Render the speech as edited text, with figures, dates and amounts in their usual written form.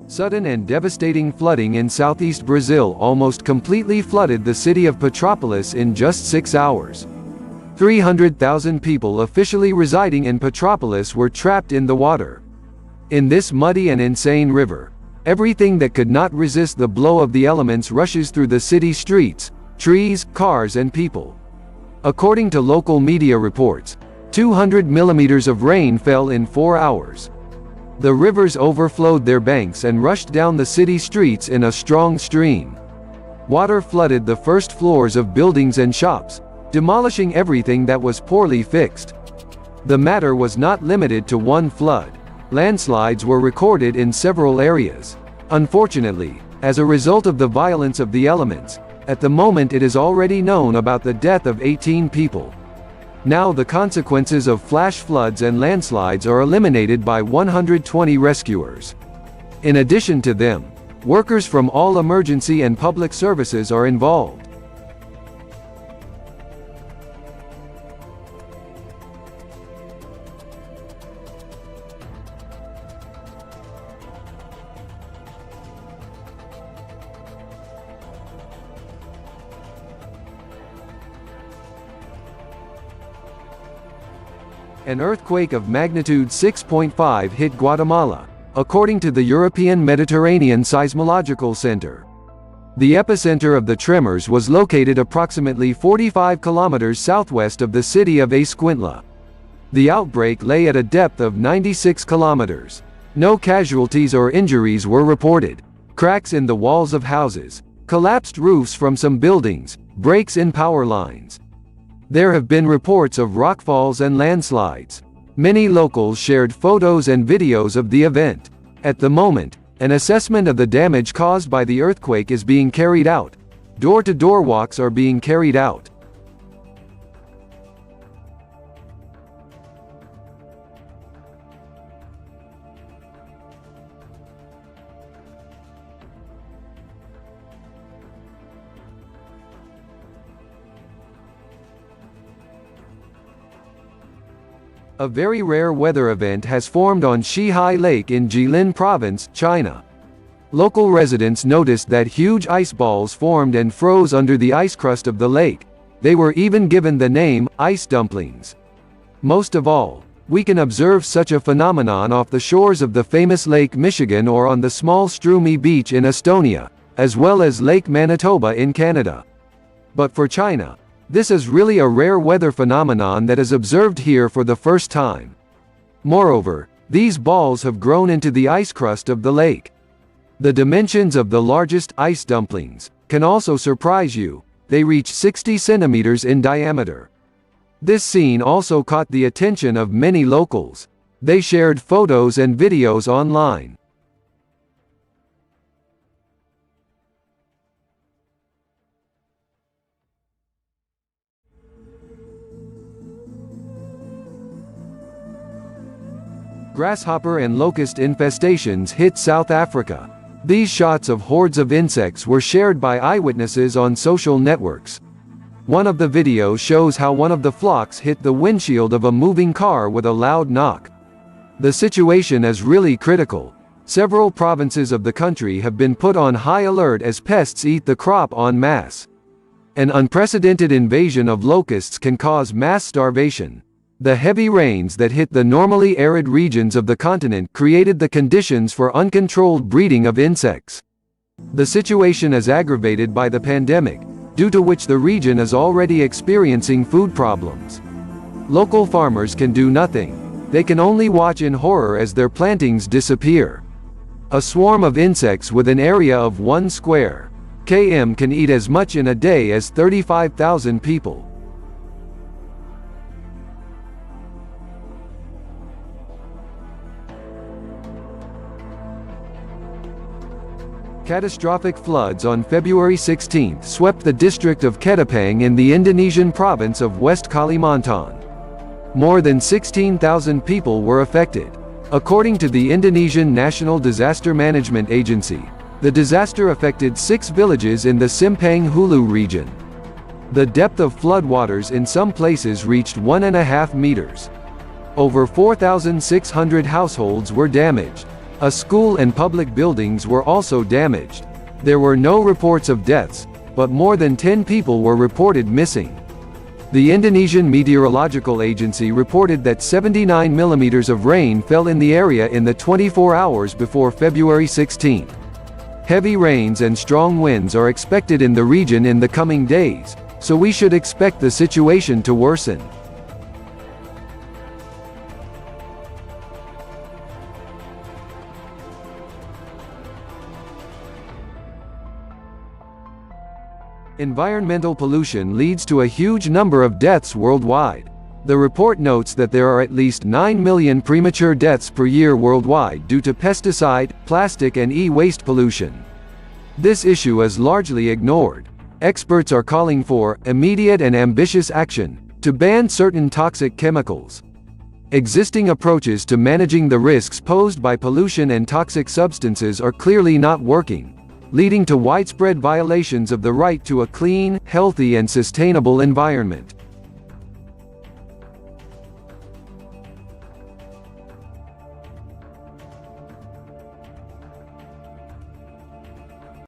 Sudden and devastating flooding in southeast Brazil almost completely flooded the city of Petrópolis in just 6 hours. 300,000 people officially residing in Petrópolis were trapped in the water. In this muddy and insane river, everything that could not resist the blow of the elements rushes through the city streets, trees, cars and people. According to local media reports, 200 millimeters of rain fell in 4 hours. The rivers overflowed their banks and rushed down the city streets in a strong stream. Water flooded the first floors of buildings and shops, demolishing everything that was poorly fixed. The matter was not limited to one flood. Landslides were recorded in several areas. Unfortunately, as a result of the violence of the elements, at the moment it is already known about the death of 18 people. Now the consequences of flash floods and landslides are eliminated by 120 rescuers. In addition to them, workers from all emergency and public services are involved. An earthquake of magnitude 6.5 hit Guatemala, according to the European Mediterranean Seismological Center. The epicenter of the tremors was located approximately 45 kilometers southwest of the city of Escuintla. The outbreak lay at a depth of 96 kilometers. No casualties or injuries were reported. Cracks in the walls of houses, collapsed roofs from some buildings, breaks in power lines. There have been reports of rockfalls and landslides. Many locals shared photos and videos of the event. At the moment, an assessment of the damage caused by the earthquake is being carried out. Door-to-door walks are being carried out. A very rare weather event has formed on Shihai Lake in Jilin Province, China. Local residents noticed that huge ice balls formed and froze under the ice crust of the lake. They were even given the name, ice dumplings. Most of all, we can observe such a phenomenon off the shores of the famous Lake Michigan or on the small Strumy Beach in Estonia, as well as Lake Manitoba in Canada. But for China, this is really a rare weather phenomenon that is observed here for the first time. Moreover, these balls have grown into the ice crust of the lake. The dimensions of the largest ice dumplings can also surprise you. They reach 60 centimeters in diameter. This scene also caught the attention of many locals. They shared photos and videos online. Grasshopper and locust infestations hit South Africa. These shots of hordes of insects were shared by eyewitnesses on social networks. One of the videos shows how one of the flocks hit the windshield of a moving car with a loud knock. The situation is really critical. Several provinces of the country have been put on high alert as pests eat the crop en masse. An unprecedented invasion of locusts can cause mass starvation. The heavy rains that hit the normally arid regions of the continent created the conditions for uncontrolled breeding of insects. The situation is aggravated by the pandemic, due to which the region is already experiencing food problems. Local farmers can do nothing. They can only watch in horror as their plantings disappear. A swarm of insects with an area of 1 square km can eat as much in a day as 35,000 people. Catastrophic floods on February 16 swept the district of Ketapang in the Indonesian province of West Kalimantan. More than 16,000 people were affected. According to the Indonesian National Disaster Management Agency, the disaster affected 6 villages in the Simpang Hulu region. The depth of floodwaters in some places reached 1.5 meters. Over 4,600 households were damaged. A school and public buildings were also damaged. There were no reports of deaths, but more than 10 people were reported missing. The Indonesian Meteorological Agency reported that 79 millimeters of rain fell in the area in the 24 hours before February 16. Heavy rains and strong winds are expected in the region in the coming days, so we should expect the situation to worsen. Environmental pollution leads to a huge number of deaths worldwide. The report notes that there are at least 9 million premature deaths per year worldwide due to pesticide, plastic and e-waste pollution. This issue is largely ignored. Experts are calling for immediate and ambitious action to ban certain toxic chemicals. Existing approaches to managing the risks posed by pollution and toxic substances are clearly not working, leading to widespread violations of the right to a clean, healthy and sustainable environment.